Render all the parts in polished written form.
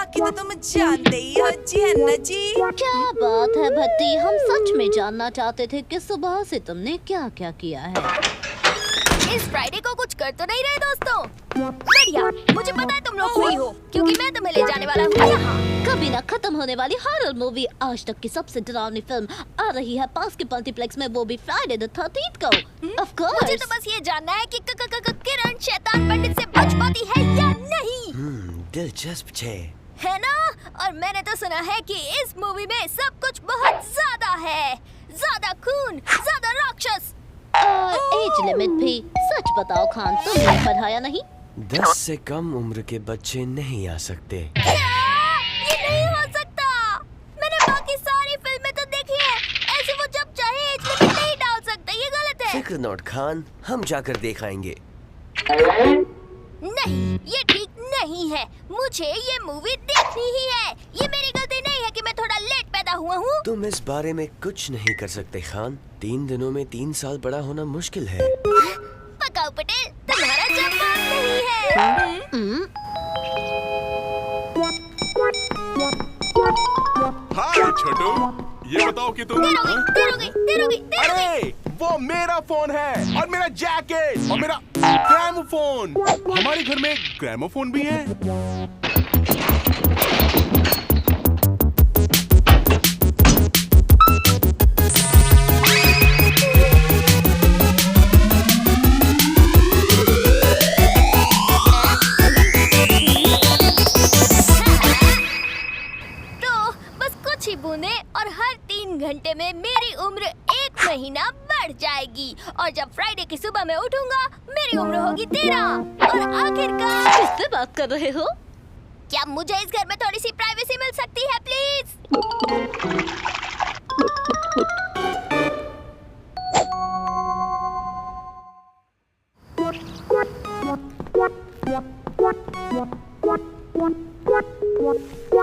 बाकी तो तुम जानते ही हो जी, है ना जी? क्या बात है भट्टी, हम सच में जानना चाहते थे कि सुबह से तुमने क्या क्या किया है। इस फ्राइडे को कुछ कर तो नहीं रहे दोस्तों? बढ़िया, मुझे पता है तुम लोग फ्री हो क्योंकि मैं तुम्हें ले जाने वाला हूँ यहाँ। कभी न खत्म होने वाली हॉरर मूवी, आज तक की सबसे डरावनी फिल्म आ रही है पास के मल्टीप्लेक्स में, वो भी फ्राइडे द 13th को। Of course। मुझे तो बस ये जानना है कि किरण शैतान पंडित से बच पाती है या नहीं। दिलचस्प है ना? और मैंने तो सुना है कि इस मूवी में सब कुछ बहुत ज्यादा है, ज्यादा खून, ज्यादा राक्षस और एज लिमिट भी। सच बताओ खान, तुमने पढ़ाया नहीं? 10 से कम उम्र के बच्चे नहीं आ सकते। क्या? ये नहीं हो सकता। मैंने बाकी सारी फिल्में तो देखी है, ऐसे वो जब चाहे एज लिमिट नहीं डाल सकता, ये गलत है। फिक्र नोट खान, हम जाकर दिखाएंगे। नहीं, ये ठीक नहीं है। मुझे ये मूवी देखनी ही है। ये मेरी गलती नहीं है कि मैं थोड़ा लेट पैदा हुआ हूँ। तुम इस बारे में कुछ नहीं कर सकते खान। 3 दिनों में 3 साल बड़ा होना मुश्किल है। पकाओ पटेल, तुम्हारा जवाब नहीं है। हाय छोटू, ये बताओ कि तुम तेरोगी। अरे वो मेरा फोन है और मेरा जैकेट और मेरा ग्रामोफोन। हमारे घर में ग्रामोफोन भी है। बूंदे और हर 3 घंटे में मेरी उम्र 1 महीना बढ़ जाएगी और जब फ्राइडे की सुबह मैं उठूंगा मेरी उम्र होगी 13। और आखिरकार किससे बात कर रहे हो? क्या मुझे इस घर में थोड़ी सी प्राइवेसी मिल सकती है प्लीज?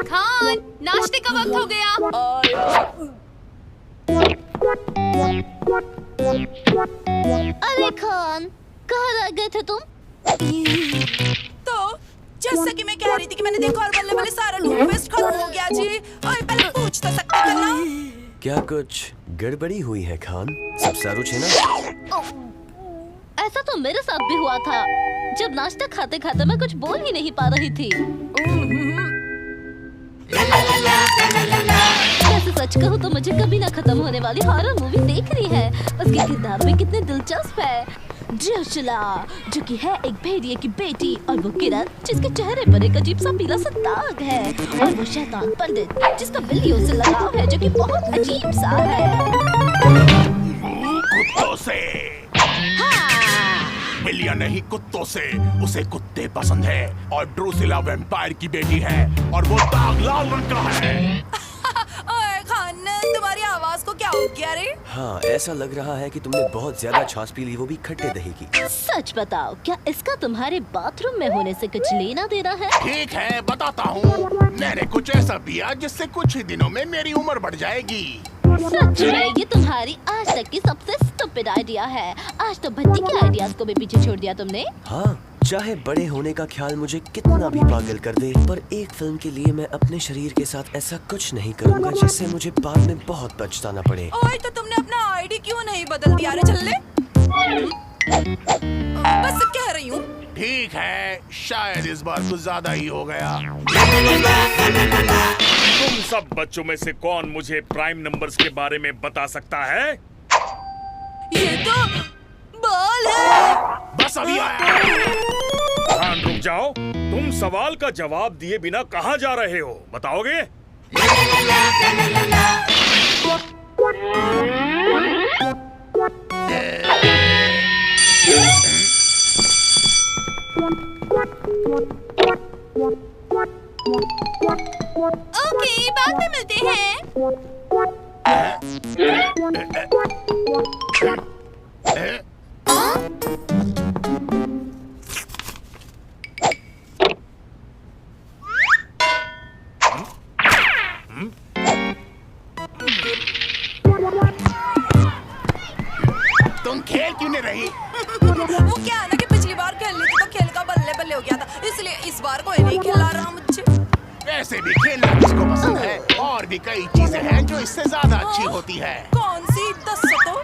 खान, नाश्ते का वक्त हो गया। अरे खान, कहाँ रह गए थे तुम? तो जैसा कि मैं कह रही थी कि मैंने देखा और बल्ले बल्ले सारा टूथपेस्ट खत्म हो गया जी। और पहले पूछ तो सकते थे ना। क्या कुछ गड़बड़ी हुई है खान? सब सारुच है ना? ऐसा तो मेरे साथ भी हुआ था, जब नाश्ता खाते खाते मैं कुछ बोल ही नहीं पा रही थी। वैसे सच कहूँ तो मुझे कभी ना खत्म होने वाली हॉरर मूवी देखनी है। उसके किरदार भी कितने दिलचस्प है। जोशुला, जो कि है एक भेड़िए की बेटी, और वो किरण जिसके चेहरे पर एक अजीब सा पीला सा दाग है, और वो शैतान पंडित जिसका बिल्लियों से लगाव है, जो कि बहुत अजीब सा है। कुत्तों से। बिल्लियां नहीं, कुत्तों से। उसे कुत्ते पसंद है और ड्रूसिला वैम्पायर की बेटी है और वो दाग लाल रंग का है। ओए खान, तुम्हारी आवाज को क्या हो गया रे? हाँ, ऐसा लग रहा है कि तुमने बहुत ज्यादा छाछ पी ली, वो भी खट्टे दही की। सच बताओ, क्या इसका तुम्हारे बाथरूम में होने से कुछ लेना देना है? ठीक है, बताता हूँ। मैंने कुछ ऐसा पिया जिससे कुछ ही दिनों में मेरी उम्र बढ़ जाएगी। सच में ये तुम्हारी आज तक की सबसे स्टूपिड आइडिया है। आज तो भट्टी के आइडियाज को भी पीछे छोड़ दिया तुमने। हाँ, चाहे बड़े होने का ख्याल मुझे कितना भी पागल कर दे, पर एक फिल्म के लिए मैं अपने शरीर के साथ ऐसा कुछ नहीं करूँगा जिससे मुझे बाद में बहुत पछताना पड़े। ओए, तो तुमने अपना आईडी क्यों नहीं बदल दिया रे चल्ले? बस कह रही हूँ। ठीक है, शायद इस बार कुछ ज्यादा ही हो गया। तुम सब बच्चों में से कौन मुझे प्राइम नंबर्स के बारे में बता सकता है? ये तो बॉल है। बस अभी आया। खान रुक जाओ, तुम सवाल का जवाब दिए बिना कहाँ जा रहे हो, बताओगे? ओके, बाद में मिलते हैं। तुम खेल क्यों नहीं रही? वो क्या है ना कि पिछली बार खेल ली थी तो खेल का बल्ले बल्ले हो गया था, इसलिए इस बार कोई नहीं खिला रहा मुझे। वैसे भी खेलना किसको पसंद है, और भी कई चीजें हैं जो इससे ज्यादा अच्छी होती है। कौन सी 10 तो?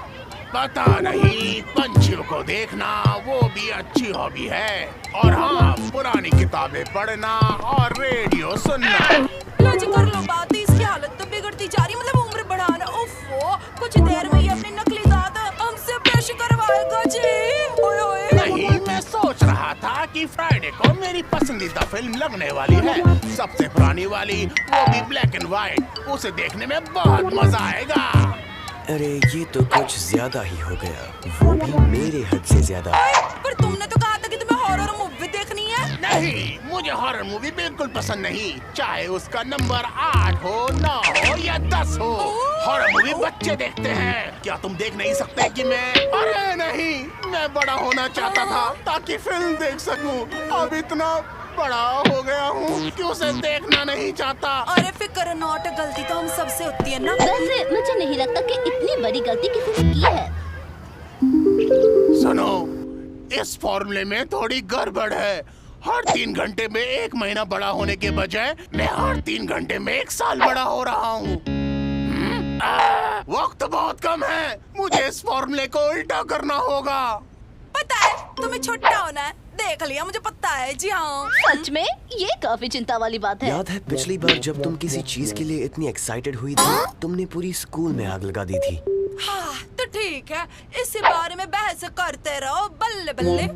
पता नहीं, पंछियों को देखना वो भी अच्छी हॉबी है। और हाँ, पुरानी किताबें पढ़ना और रेडियो सुनना। लो जी कर लो बात, इसकी हालत तो बिगड़ती जा रही, मतलब उम्र बढ़ाना। उफ़ो, कुछ देर में ये अपनी नकली दांत हमसे ब्रश करवाएगा जी। ओए ओए। नहीं, मैं सोच रहा था कि फ्राइडे को मेरी पसंदीदा फिल्म लगने वाली है, सबसे पुरानी वाली, वो भी ब्लैक एंड व्हाइट। उसे देखने में बहुत मजा आएगा। अरे ये तो कुछ ज्यादा ही हो गया, वो भी मेरे हद से ज्यादा। पर तुमने तो कहा था कि तुम्हें हॉरर मूवी देखनी है। नहीं, मुझे हॉरर मूवी बिल्कुल पसंद नहीं, चाहे उसका नंबर 8 हो, 9 हो या 10 हो। हॉरर मूवी बच्चे देखते हैं, क्या तुम देख नहीं सकते कि मैं? अरे नहीं, मैं बड़ा होना चाहता था ताकि फिल्म देख सकूं। अब इतना बड़ा हो गया हूँ कि उसे देखना नहीं चाहता। अरे फिक्र नॉट, गलती तो हम सबसे होती है ना। वैसे मुझे नहीं लगता कि इतनी बड़ी गलती किसी ने की है। सुनो, इस फॉर्मूले में थोड़ी गड़बड़ है। हर 3 घंटे में 1 महीना बड़ा होने के बजाय मैं हर 3 घंटे में 1 साल बड़ा हो रहा हूँ। वक्त बहुत कम है, मुझे इस फॉर्मूले को उल्टा करना होगा। पता है तुम्हें छोटा होना है, देख लिया, मुझे पता है जी। हाँ सच में ये काफी चिंता वाली बात है। याद है पिछली बार जब तुम किसी चीज के लिए इतनी एक्साइटेड हुई थी, तुमने पूरी स्कूल में आग लगा दी थी। हाँ तो ठीक है, इसी बारे में बहस करते रहो, बल्ले बल्ले।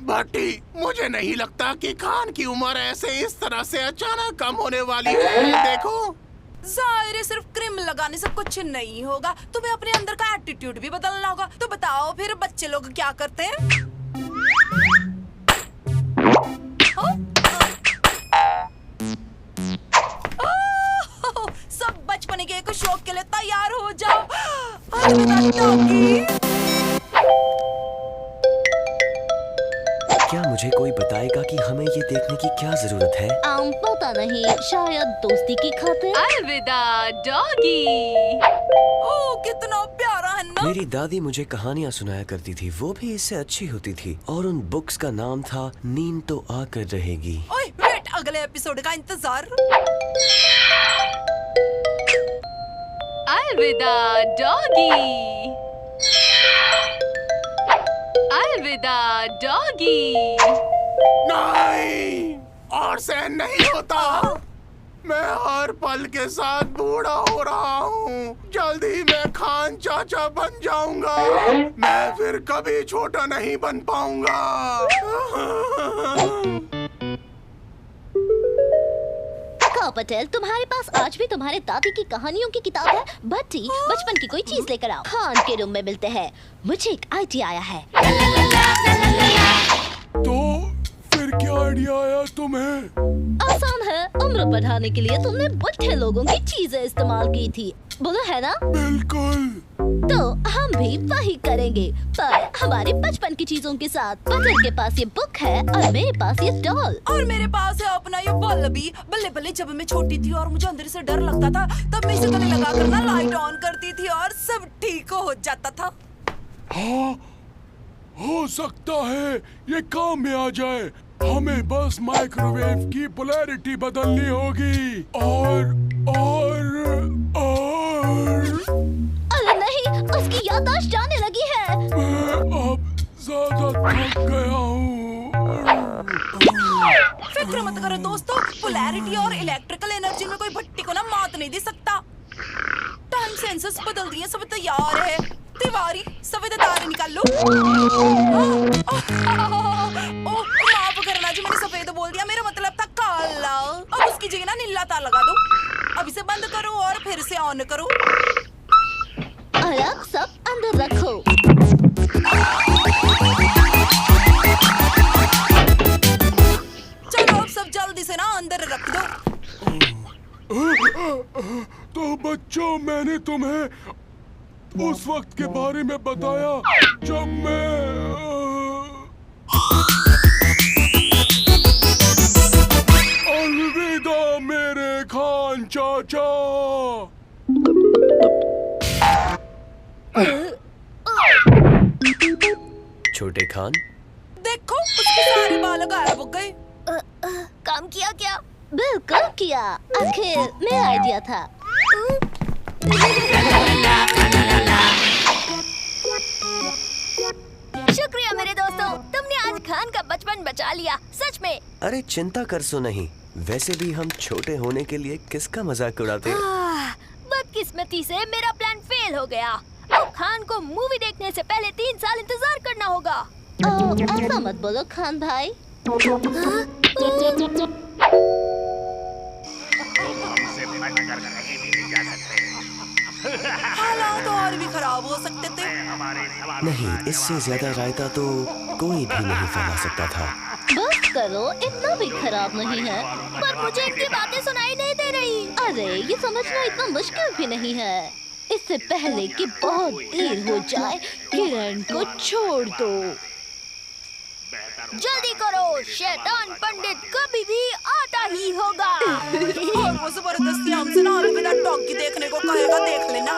भट्टी, मुझे नहीं लगता कि खान की उम्र ऐसे इस तरह से अचानक कम होने वाली है। देखो, जाहिर है सिर्फ क्रीम लगाने से कुछ नहीं होगा, तुम्हें अपने अंदर का एटीट्यूड भी बदलना होगा। तो बताओ फिर बच्चे लोग क्या करते हैं? सब बचपन के एक शौक के लिए तैयार हो जाओ। क्या मुझे कोई बताएगा कि हमें ये देखने की क्या जरूरत है? पता नहीं, शायद दोस्ती की खातिर। अलविदा डॉगी। ओ कितना प्यारा है ना। मेरी दादी मुझे कहानियाँ सुनाया करती थी, वो भी इससे अच्छी होती थी, और उन बुक्स का नाम था नींद तो आकर रहेगी। ओए वेट, अगले एपिसोड का इंतजार। अलविदा डॉगी। अलविदा डॉगी। नहीं, और सहन नहीं होता। मैं हर पल के साथ बूढ़ा हो रहा हूँ। जल्द ही मैं खान चाचा बन जाऊंगा। मैं फिर कभी छोटा नहीं बन पाऊंगा। पटेल, तुम्हारे पास आज भी तुम्हारे दादी की कहानियों की किताब है? भट्टी, बचपन की कोई चीज लेकर आओ। खान के रूम में मिलते हैं। मुझे एक आइडिया आया है। तो फिर क्या आइडिया आया तुम्हें? आसान है, उम्र बढ़ाने के लिए तुमने बुढ़े लोगों की चीजें इस्तेमाल की थी, बोलो है ना? बिल्कुल। तो हम भी वही करेंगे, पर हमारे बचपन की चीजों के साथ। पटेल के पास ये बुक है और मेरे पास ये डॉल। और मेरे पास है अपना ये बल्ब भी। बल्ले बल्ले, जब मैं छोटी थी और मुझे अंदर से डर लगता था, तब मैं इसे गले लगा कर ना लाइट ऑन करती थी और सब ठीक हो जाता था। हाँ, हो सकता है ये काम में आ जाए। हमें बस माइक्रोवेव की पोलैरिटी बदलनी होगी। और अरे नहीं, उसकी याददाश्त जाने लगी है। मैं अब ज्यादा थक गया हूँ। फिक्र मत करो दोस्तों, पोलैरिटी और इलेक्ट्रिकल एनर्जी में कोई भट्टी को ना मात नहीं दे सकता। टाइम सेंसर्स बदल दिए, सब तैयार है। तिवारी, सफेद तारे निकाल लो। माफ करना जी, मैंने सफेद बोल दिया, मेरा मतलब था काला। अब उसकी जगह ना नीला तार लगा दो। अब इसे बंद करो और फिर से ऑन करो। अलग सब अंदर रखो। चलो अब सब जल्दी से ना अंदर रख दो। तो बच्चों, मैंने तुम्हें उस वक्त के बारे में बताया जब मैं अलविदा मेरे खान चाचा। छोटे खान, देखो उसके सारे बाल गायब हो गए। काम किया क्या? बिल्कुल किया, आखिर मेरा आइडिया था। शुक्रिया मेरे दोस्तों, तुमने आज खान का बचपन बचा लिया, सच में। अरे चिंता कर सो नहीं, वैसे भी हम छोटे होने के लिए किसका मजाक उड़ाते। बदकिस्मती से मेरा प्लान फेल हो गया। अब खान को मूवी देखने से पहले 3 साल इंतजार करना होगा। ऐसा मत बोलो खान भाई। हालात और भी खराब हो सकते थे। नहीं, इससे ज्यादा रायता तो कोई भी नहीं फैला सकता था। बस करो, इतना भी खराब नहीं है। पर मुझे इनकी बातें सुनाई नहीं दे रही। अरे ये समझना इतना मुश्किल भी नहीं है। इससे पहले कि बहुत देर हो जाए, किरण को छोड़ दो। जल्दी करो, शैतान पंडित कभी भी आता ही होगा। और वो जबरदस्ती हमसे ना अलविदा टॉकी देखने को कहेगा, देख लेना।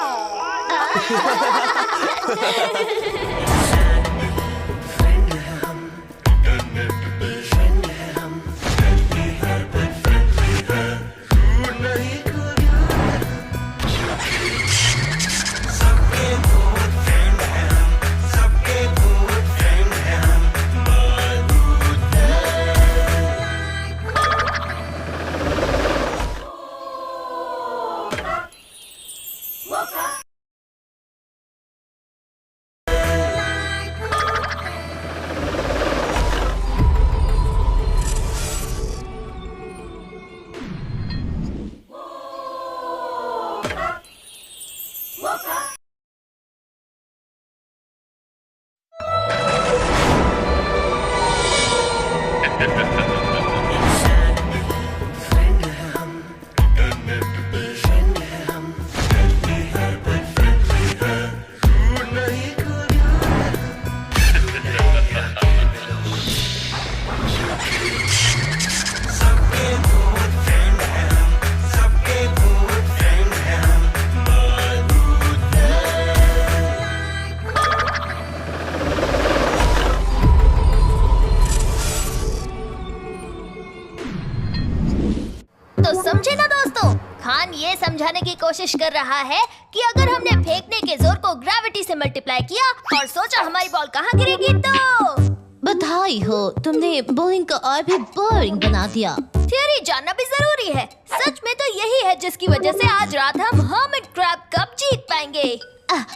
तो समझे ना दोस्तों, खान ये समझाने की कोशिश कर रहा है कि अगर हमने फेंकने के जोर को ग्रेविटी से मल्टीप्लाई किया और सोचा हमारी बॉल कहाँ गिरेगी तो। बधाई हो, तुमने बॉलिंग को और भी बोरिंग बना दिया। थियरी जानना भी जरूरी है। सच में तो यही है जिसकी वजह से आज रात हम हर्मिट क्रैब कप जीत पाएंगे।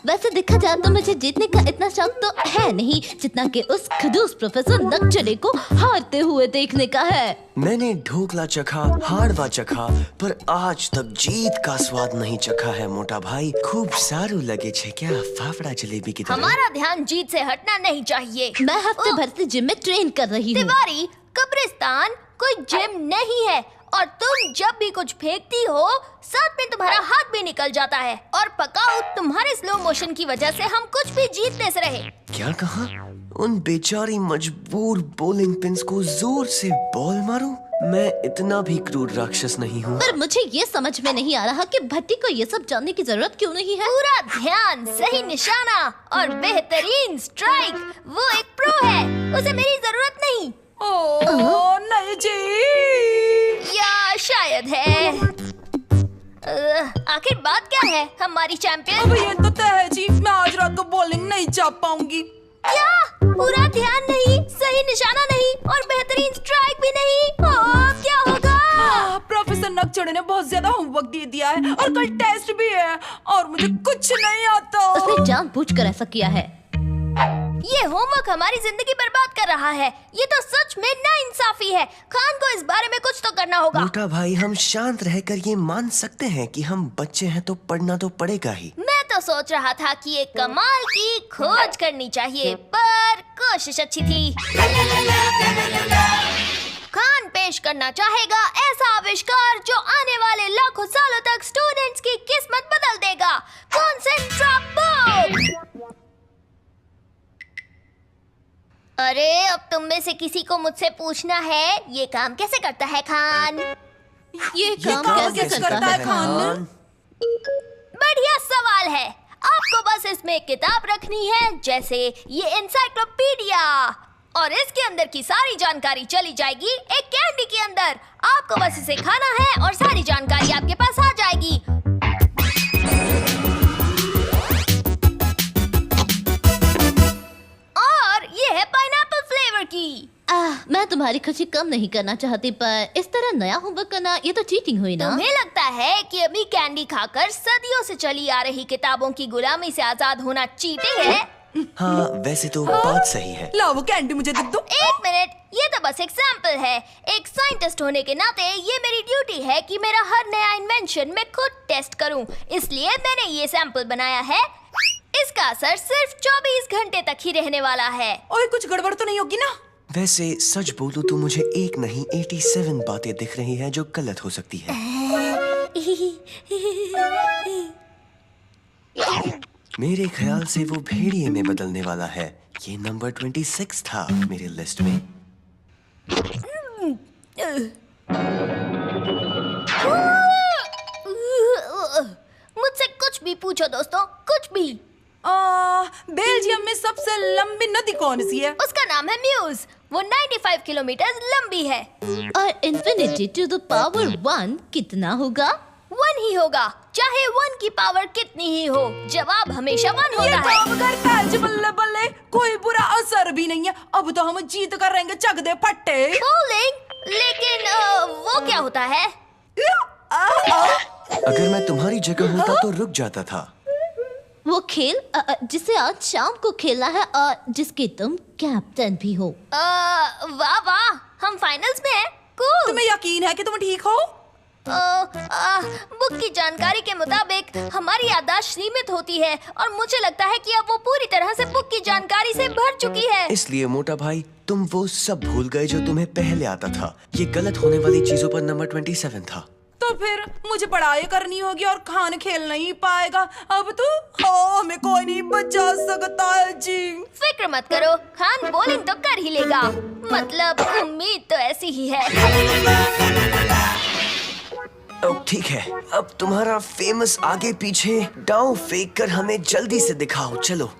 वैसे देखा जाए तो मुझे जीतने का इतना शौक तो है नहीं जितना कि उस खडूस प्रोफेसर नकचले को हारते हुए देखने का है। मैंने ढोकला चखा, हाड़वा चखा, पर आज तक जीत का स्वाद नहीं चखा है मोटा भाई। खूब सारू लगे छे क्या फाफड़ा जलेबी की तरह। हमारा ध्यान जीत से हटना नहीं चाहिए। मैं हफ्ते भर से जिम में ट्रेन कर रही हूँ। तिवारी, कब्रिस्तान कोई जिम नहीं है और तुम जब भी कुछ फेंकती हो साथ में तुम्हारा हाथ भी निकल जाता है। और पकाओ, तुम्हारे स्लो मोशन की वजह से हम कुछ भी जीतने से रहे। क्या कहा? उन बेचारी मजबूर बॉलिंग पिन्स को जोर से बॉल मारूं? मैं इतना भी क्रूर राक्षस नहीं हूँ। पर मुझे ये समझ में नहीं आ रहा कि भट्टी को ये सब जानने की जरूरत क्यों नहीं है। पूरा ध्यान, सही निशाना और बेहतरीन स्ट्राइक। वो एक प्रो है, उसे मेरी जरूरत नहीं। ओह नहीं जी। या शायद है। आखिर बात क्या है हमारी चैंपियन? अब ये तो तय है जी, मैं आज रात को बॉलिंग नहीं चाप पाऊंगी। क्या? पूरा ध्यान नहीं, सही निशाना नहीं और बेहतरीन स्ट्राइक भी नहीं। क्या होगा? प्रोफेसर नकचड़े ने बहुत ज्यादा होमवर्क दे दिया है और कल टेस्ट भी है और मुझे कुछ नहीं आता। उसने जानबूझकर ऐसा किया है। ये होमवर्क हमारी जिंदगी बर्बाद कर रहा है। ये तो सच में नाइंसाफी है। खान को इस बारे में कुछ तो करना होगा। मोटा भाई, हम शांत रहकर ये मान सकते हैं कि हम बच्चे हैं तो पढ़ना तो पड़ेगा ही। मैं तो सोच रहा था कि एक कमाल की खोज करनी चाहिए, पर कोशिश अच्छी थी। खान पेश करना चाहेगा ऐसा आविष्कार जो आने वाले लाखों सालों तक स्टूडेंट्स की किस्मत बदल देगा। Concentrate book. अरे अब तुम में से किसी को मुझसे पूछना है, ये काम कैसे करता है खान? ये काम कैसे करता है खान? बढ़िया सवाल है। आपको बस इसमें एक किताब रखनी है, जैसे ये एनसाइक्लोपीडिया। और इसके अंदर की सारी जानकारी चली जाएगी एक कैंडी के अंदर। आपको बस इसे खाना है और सारी जानकारी आपके पास आ जाएगी। और ये है पाइनएप्पल फ्लेवर की। मैं तुम्हारी खुशी कम नहीं करना चाहती, पर इस तरह नया होमवर्क करना ये तो चीटिंग हुई ना। तुम्हें लगता है कि अभी कैंडी खाकर सदियों से चली आ रही किताबों की गुलामी से आजाद होना चीटिंग है? हाँ, वैसे तो बात सही है। लाओ वो कैंडी मुझे दे दो। एक मिनट, ये तो बस एक सैंपल है। एक साइंटिस्ट होने के नाते ये मेरी ड्यूटी है कि मेरा हर नया इन्वेंशन मैं खुद टेस्ट करूं। इसलिए मैंने ये सैंपल बनाया है। इसका असर सिर्फ 24 घंटे तक ही रहने वाला है। ओए कुछ गड़बड़ तो नहीं होगी ना? वैसे सच बोलूं तो मुझे एक नहीं 87 बातें दिख रही हैं जो गलत हो सकती है। मेरे ख्याल से वो भेड़िए में बदलने वाला है। ये नंबर 26 था मेरे लिस्ट में। मुझसे कुछ भी पूछो दोस्तों, कुछ भी। बेल्जियम में सबसे लंबी नदी कौन सी है? उसका नाम है म्यूज। वो 95 किलोमीटर लंबी है। और इन्फिनिटी टू द पावर 1 कितना होगा? 1 ही होगा, चाहे 1 की पावर कितनी ही हो। जवाब हमेशा 1 होता ये है। काम करता है जी, बल्ले बल्ले। कोई बुरा असर भी नहीं है। अब तो हम जीत कर रहेंगे चक दे फट्टे। बॉलिंग? लेकिन वो क्या होता है? अगर मैं तुम्हारी जगह होता तो रुक जाता था। वो खेल जिसे आज शाम को खेलना है और जिसके तुम कैप्टन भी हो। वाह वाह, हम फाइनल्स में हैं। कूल। तुम्हें यकीन है कि तुम ठीक हो? बुक की जानकारी के मुताबिक हमारी याददाश्त सीमित होती है और मुझे लगता है कि अब वो पूरी तरह से बुक की जानकारी से भर चुकी है। इसलिए मोटा भाई, तुम वो सब भूल गए जो तुम्हें पहले आता था। ये गलत होने वाली चीजों पर नंबर 27 था। तो फिर मुझे पढ़ाई करनी होगी और खान खेल नहीं पाएगा। अब तो हमें कोई नहीं बचा सकता है जी। फिक्र मत करो, खान बॉलिंग तो कर ही लेगा। मतलब उम्मीद तो ऐसी ही है। ठीक है, अब तुम्हारा फेमस आगे पीछे डाउ फेंक कर हमें जल्दी से दिखाओ। चलो।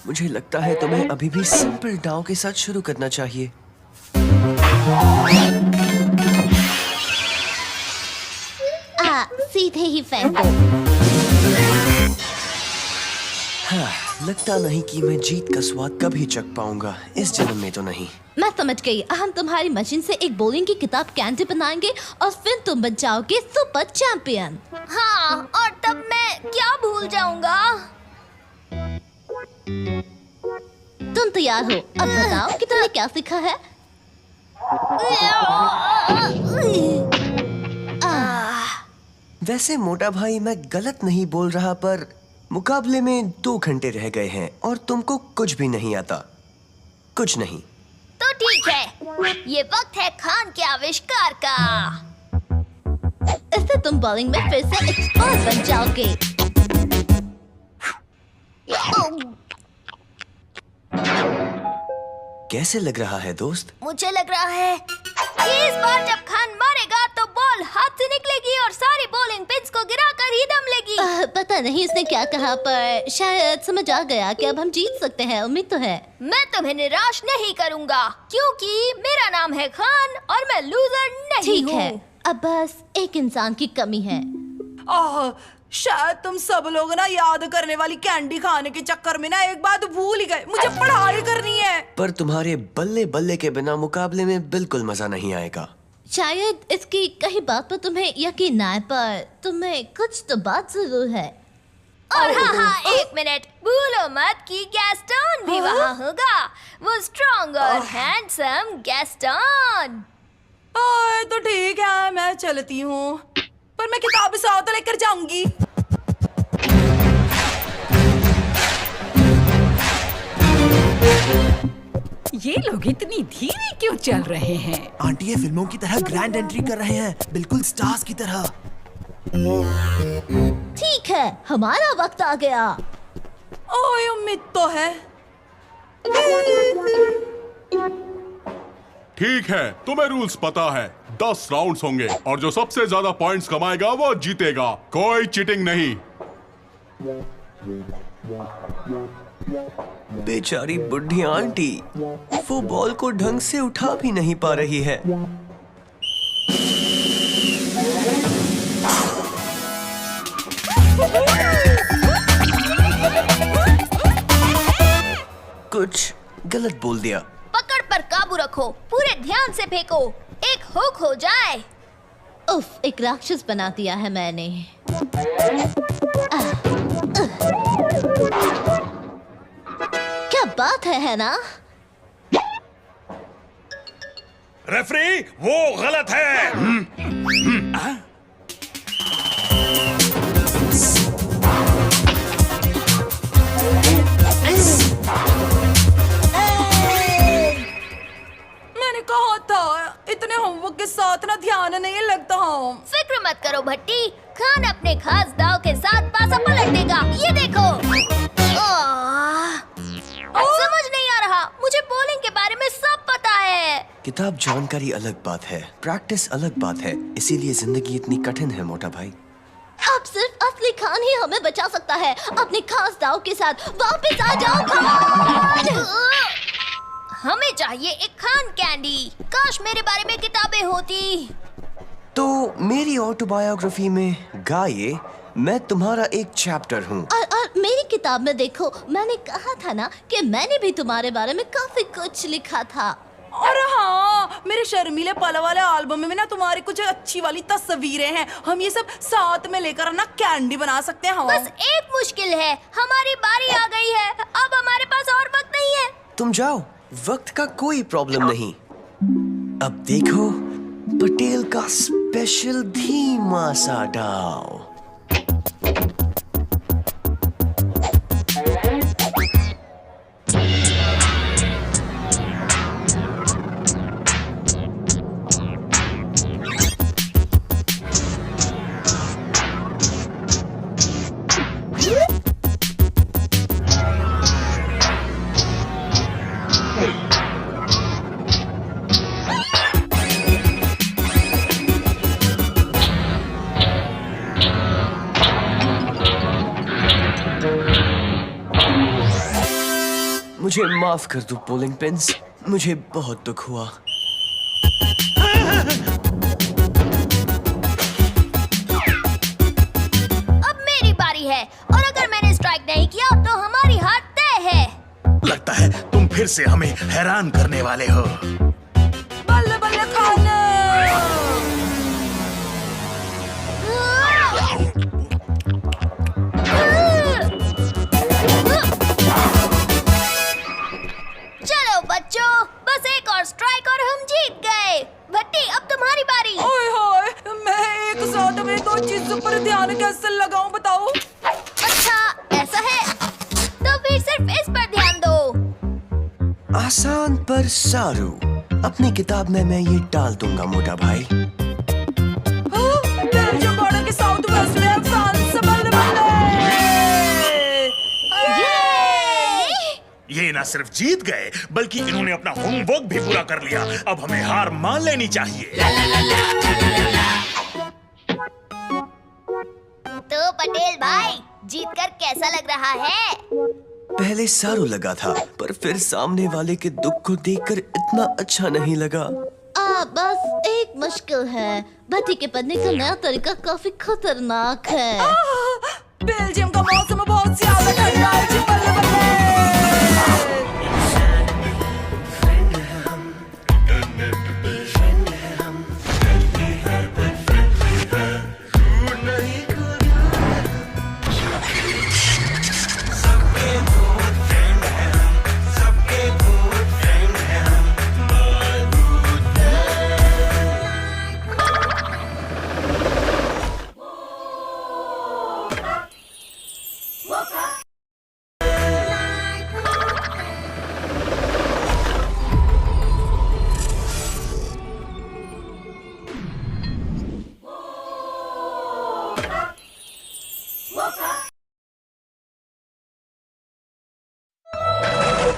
मुझे लगता है तुम्हें अभी भी सिंपल डाउ के साथ शुरू करना चाहिए। सीधे ही फेंको। हाँ, लगता नहीं कि मैं जीत का स्वाद कभी चख पाऊंगा। इस जन्म में तो नहीं। मैं समझ गई। हम तुम्हारी मशीन से एक बॉलिंग की किताब कैंडी बनाएंगे और फिर तुम बन जाओगे सुपर चैंपियन। हाँ, और तब मैं क्या भूल जाऊंगा। तुम तैयार हो? अब बताओ कि तुमने क्या सीखा है? वैसे मोटा भाई, मैं गलत नहीं बोल रहा, पर मुकाबले में 2 घंटे रह गए हैं और तुमको कुछ भी नहीं आता। कुछ नहीं। तो ठीक है, ये वक्त है खान के आविष्कार का। इससे तुम बॉलिंग में फिर से एक्सपर्ट बन जाओगे। कैसे लग रहा है दोस्त? मुझे लग रहा है कि इस बार जब खान मारेगा तो बॉल हाथ से निकलेगी और सारी बॉलिंग पिच को गिराकर ही दम लेगी। पता नहीं उसने क्या कहा, पर शायद समझ आ गया कि अब हम जीत सकते हैं। उम्मीद तो है। मैं तुम्हें निराश नहीं करूंगा क्योंकि मेरा नाम है खान और मैं लूजर नहीं ठीक हूँ। है, अब बस एक इंसान की कमी है। शायद तुम सब लोग ना याद करने वाली कैंडी खाने के चक्कर में ना एक बात भूल ही गए। मुझे पढ़ाई करनी है। पर तुम्हारे बल्ले बल्ले के बिना मुकाबले में बिल्कुल मजा नहीं आएगा। शायद इसकी कहीं बात पर तुम्हें यकीन ना आए, पर तुम्हें कुछ तो बात जरूर है। और हाँ, एक मिनट, भूलो मत कि गैस्टन भी वहाँ होगा। वो स्ट्रॉन्ग और हैंडसम गैस्टन। तो ठीक है, मैं चलती हूँ, पर मैं किताब साथ लेकर जाऊंगी। ये लोग इतनी धीरे क्यों चल रहे हैं? आंटी, ये फिल्मों की तरह ग्रैंड एंट्री कर रहे हैं, बिल्कुल स्टार्स की तरह। ठीक है, हमारा वक्त आ गया। ओए, उम्मीद तो है। ठीक है, तुम्हें रूल्स पता है। 10 राउंड्स होंगे और जो सबसे ज्यादा पॉइंट्स कमाएगा वो जीतेगा। कोई चीटिंग नहीं। बेचारी बुढ़ी आंटी, वो बॉल को ढंग से उठा भी नहीं पा रही है। कुछ गलत बोल दिया। पकड़ पर काबू रखो, पूरे ध्यान से फेंको, एक हुक हो जाए। उफ, एक राक्षस बना दिया है मैंने। क्या बात है ना? रेफरी, वो गलत है। मैंने कहा था इतने होमवर्क के साथ ना ध्यान नहीं लगता। फिक्र मत करो भट्टी, खान अपने खास दाव के साथ पासा पलट देगा। ये देखो। समझ नहीं आ रहा, मुझे बॉलिंग के बारे में सब पता है। किताब जानकारी अलग बात है, प्रैक्टिस अलग बात है, इसीलिए जिंदगी इतनी कठिन है मोटा भाई। अब सिर्फ असली खान ही हमें बचा सकता है। अपने खास दाव के साथ वापस आ जाओ खान। हमें चाहिए एक खान कैंडी। काश मेरे बारे में किताबें होती। तो मेरी ऑटोबायोग्राफी में गाये मैं तुम्हारा एक चैप्टर हूँ। और मेरी किताब में देखो, मैंने कहा था ना कि मैंने भी तुम्हारे बारे में काफी कुछ लिखा था। और हाँ, मेरे शर्मीले पल वाले एल्बम में ना तुम्हारी कुछ अच्छी वाली तस्वीरें हैं। हम ये सब साथ में लेकर ना कैंडी बना सकते हैं। बस एक मुश्किल है, हमारी बारी आ गई है। अब हमारे पास और वक्त नहीं है। तुम जाओ, वक्त का कोई प्रॉब्लम नहीं। अब देखो पटेल का स्पेशल धीमा सा डाव। मुझे माफ कर दो पोलिंग पिन्स, मुझे बहुत दुख हुआ। अब मेरी बारी है, और अगर मैंने स्ट्राइक नहीं किया तो हमारी हार तय है। लगता है तुम फिर से हमें हैरान करने वाले हो। बल्ले बल्ले खान। चलो बच्चों, बस एक और स्ट्राइक और हम जीत गए। भट्टी, अब तुम्हारी बारी। ओए होए, मैं एक साथ में दो चीजों पर ध्यान कैसे लगाऊं बताओ? अच्छा ऐसा है, तो फिर सिर्फ इस पर ध्यान दो। आसान पर सारू, अपनी किताब में मैं ये डाल दूंगा मोटा भाई। बेल्जियम बॉर्डर के साउथ वेस्ट में फ्रांस से बल्ले बल्ले। ये न सिर्फ जीत गए, बल्कि इन्होंने अपना होमवर्क भी पूरा कर लिया। अब हमें हार मान लेनी चाहिए। तो पटेल भाई, जीतकर कैसा लग रहा है? पहले सारू लगा था, पर फिर सामने वाले के दुख को देखकर इतना अच्छा नहीं लगा। बस एक मुश्किल है, भट्टी के पढ़ने का नया तरीका काफी खतरनाक है। बेल्जियम का मौसम बहुत ज्यादा ठंडा है।